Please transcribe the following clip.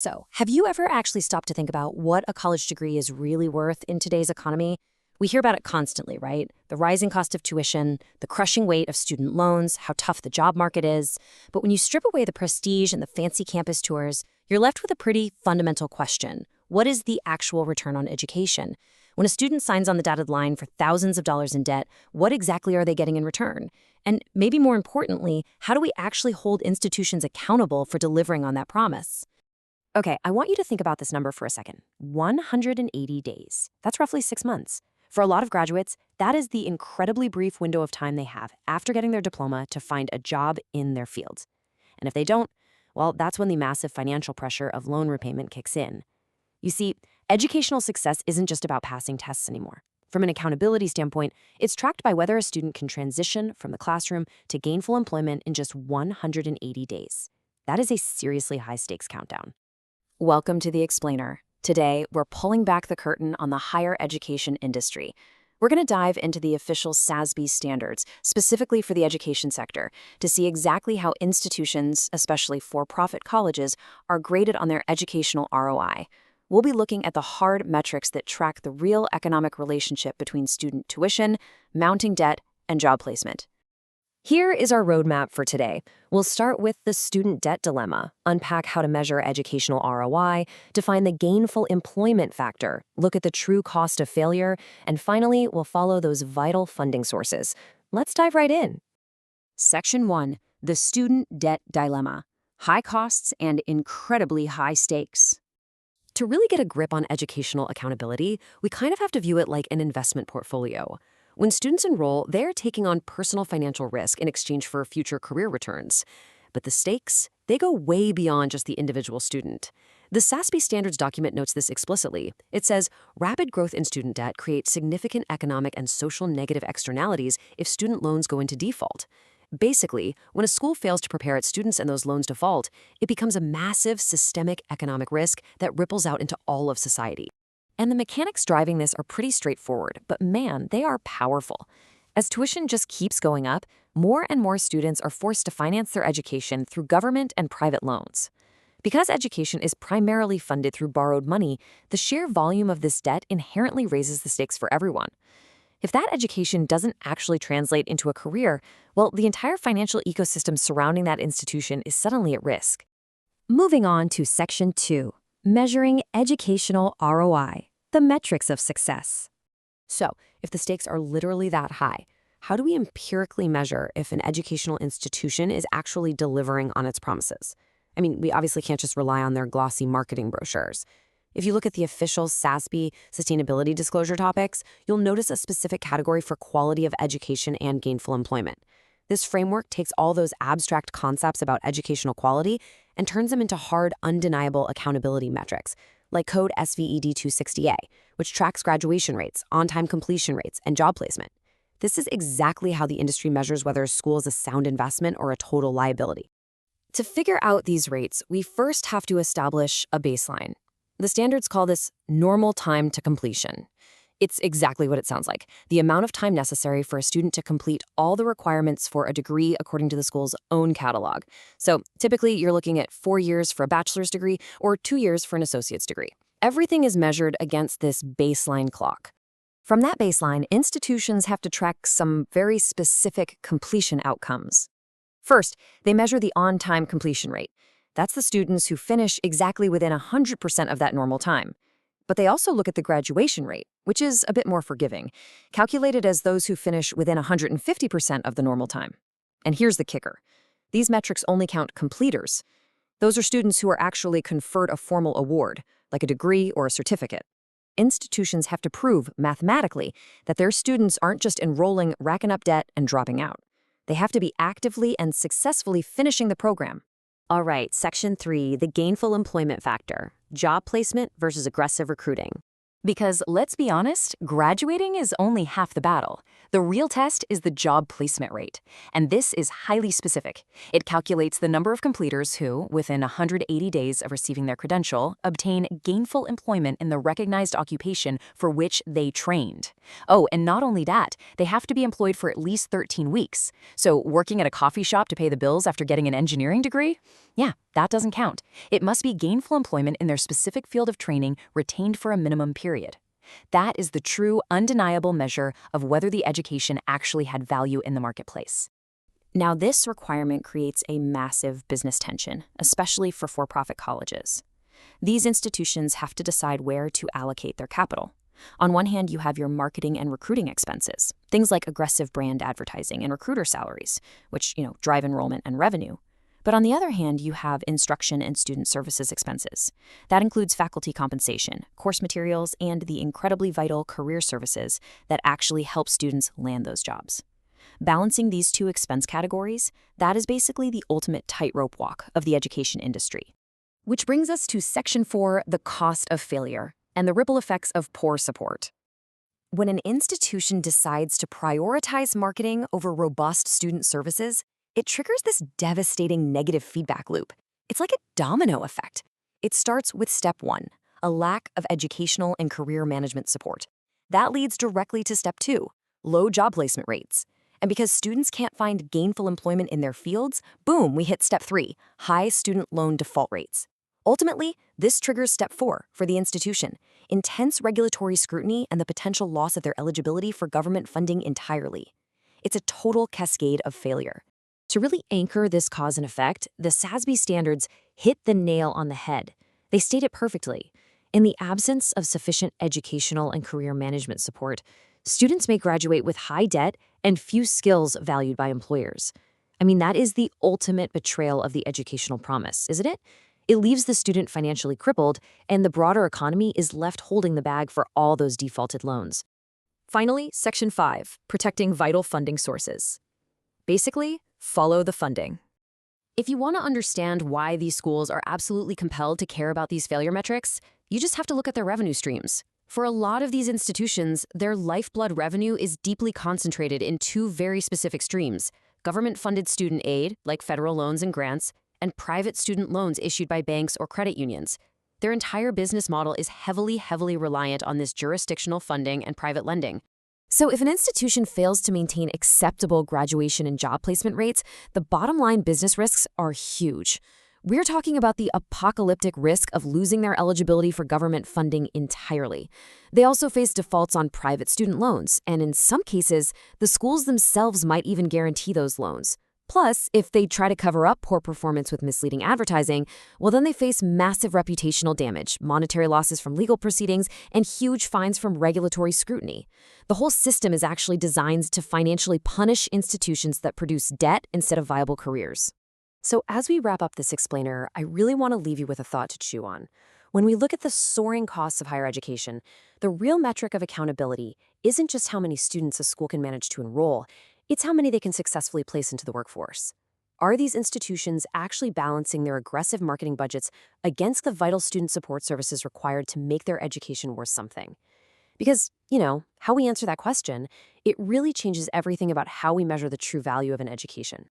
So, have you ever actually stopped to think about what a college degree is really worth in today's economy? We hear about it constantly, right? The rising cost of tuition, the crushing weight of student loans, how tough the job market is. But when you strip away the prestige and the fancy campus tours, you're left with a pretty fundamental question. What is the actual return on education? When a student signs on the dotted line for thousands of dollars in debt, what exactly are they getting in return? And maybe more importantly, how do we actually hold institutions accountable for delivering on that promise? Okay, I want you to think about this number for a second. 180 days. That's roughly 6 months. For a lot of graduates, that is the incredibly brief window of time they have after getting their diploma to find a job in their field. And if they don't, well, that's when the massive financial pressure of loan repayment kicks in. You see, educational success isn't just about passing tests anymore. From an accountability standpoint, it's tracked by whether a student can transition from the classroom to gainful employment in just 180 days. That is a seriously high-stakes countdown. Welcome to The Explainer. Today, we're pulling back the curtain on the higher education industry. We're going to dive into the official SASB standards, specifically for the education sector, to see exactly how institutions, especially for-profit colleges, are graded on their educational ROI. We'll be looking at the hard metrics that track the real economic relationship between student tuition, mounting debt, and job placement. Here is our roadmap for today. We'll start with the student debt dilemma, unpack how to measure educational ROI, define the gainful employment factor, look at the true cost of failure, and finally, we'll follow those vital funding sources. Let's dive right in. Section 1. The student debt dilemma. High costs and incredibly high stakes. To really get a grip on educational accountability, we kind of have to view it like an investment portfolio. When students enroll, they're taking on personal financial risk in exchange for future career returns. But the stakes, they go way beyond just the individual student. The SASB standards document notes this explicitly. It says, rapid growth in student debt creates significant economic and social negative externalities if student loans go into default. Basically, when a school fails to prepare its students and those loans default, it becomes a massive systemic economic risk that ripples out into all of society. And the mechanics driving this are pretty straightforward, but man, they are powerful. As tuition just keeps going up, more and more students are forced to finance their education through government and private loans. Because education is primarily funded through borrowed money, the sheer volume of this debt inherently raises the stakes for everyone. If that education doesn't actually translate into a career, well, the entire financial ecosystem surrounding that institution is suddenly at risk. Moving on to Section 2, measuring educational ROI. The metrics of success. So, if the stakes are literally that high, how do we empirically measure if an educational institution is actually delivering on its promises? I mean, we obviously can't just rely on their glossy marketing brochures. If you look at the official SASB sustainability disclosure topics, you'll notice a specific category for quality of education and gainful employment. This framework takes all those abstract concepts about educational quality and turns them into hard, undeniable accountability metrics, like Code SVED 260A, which tracks graduation rates, on-time completion rates, and job placement. This is exactly how the industry measures whether a school is a sound investment or a total liability. To figure out these rates, we first have to establish a baseline. The standards call this normal time to completion. It's exactly what it sounds like, the amount of time necessary for a student to complete all the requirements for a degree according to the school's own catalog. So typically, you're looking at 4 years for a bachelor's degree or 2 years for an associate's degree. Everything is measured against this baseline clock. From that baseline, institutions have to track some very specific completion outcomes. First, they measure the on-time completion rate. That's the students who finish exactly within 100% of that normal time. But they also look at the graduation rate, which is a bit more forgiving, calculated as those who finish within 150% of the normal time. And here's the kicker. These metrics only count completers. Those are students who are actually conferred a formal award, like a degree or a certificate. Institutions have to prove, mathematically, that their students aren't just enrolling, racking up debt, and dropping out. They have to be actively and successfully finishing the program. All right, Section 3, the gainful employment factor, job placement versus aggressive recruiting. Because let's be honest, graduating is only half the battle. The real test is the job placement rate, and this is highly specific. It calculates the number of completers who, within 180 days of receiving their credential, obtain gainful employment in the recognized occupation for which they trained. Oh, and not only that, they have to be employed for at least 13 weeks. So working at a coffee shop to pay the bills after getting an engineering degree? Yeah, that doesn't count. It must be gainful employment in their specific field of training retained for a minimum period. That is the true, undeniable measure of whether the education actually had value in the marketplace. Now, this requirement creates a massive business tension, especially for-profit colleges. These institutions have to decide where to allocate their capital. On one hand, you have your marketing and recruiting expenses, things like aggressive brand advertising and recruiter salaries, which, drive enrollment and revenue. But on the other hand, you have instruction and student services expenses. That includes faculty compensation, course materials, and the incredibly vital career services that actually help students land those jobs. Balancing these two expense categories, that is basically the ultimate tightrope walk of the education industry. Which brings us to Section 4, the cost of failure, and the ripple effects of poor support. When an institution decides to prioritize marketing over robust student services, it triggers this devastating negative feedback loop. It's like a domino effect. It starts with step 1, a lack of educational and career management support. That leads directly to step 2, low job placement rates. And because students can't find gainful employment in their fields, boom, we hit step 3, high student loan default rates. Ultimately, this triggers step 4 for the institution, intense regulatory scrutiny and the potential loss of their eligibility for government funding entirely. It's a total cascade of failure. To really anchor this cause and effect, the SASB standards hit the nail on the head. They state it perfectly. In the absence of sufficient educational and career management support, students may graduate with high debt and few skills valued by employers. I mean, that is the ultimate betrayal of the educational promise, isn't it? It leaves the student financially crippled, and the broader economy is left holding the bag for all those defaulted loans. Finally, Section 5, protecting vital funding sources. Basically, follow the funding. If you want to understand why these schools are absolutely compelled to care about these failure metrics, you just have to look at their revenue streams. For a lot of these institutions, their lifeblood revenue is deeply concentrated in two very specific streams: government-funded student aid, like federal loans and grants, and private student loans issued by banks or credit unions. Their entire business model is heavily reliant on this jurisdictional funding and private lending. So if an institution fails to maintain acceptable graduation and job placement rates, the bottom line business risks are huge. We're talking about the apocalyptic risk of losing their eligibility for government funding entirely. They also face defaults on private student loans, and in some cases, the schools themselves might even guarantee those loans. Plus, if they try to cover up poor performance with misleading advertising, well, then they face massive reputational damage, monetary losses from legal proceedings, and huge fines from regulatory scrutiny. The whole system is actually designed to financially punish institutions that produce debt instead of viable careers. So as we wrap up this explainer, I really want to leave you with a thought to chew on. When we look at the soaring costs of higher education, the real metric of accountability isn't just how many students a school can manage to enroll, it's how many they can successfully place into the workforce. Are these institutions actually balancing their aggressive marketing budgets against the vital student support services required to make their education worth something? Because, how we answer that question, it really changes everything about how we measure the true value of an education.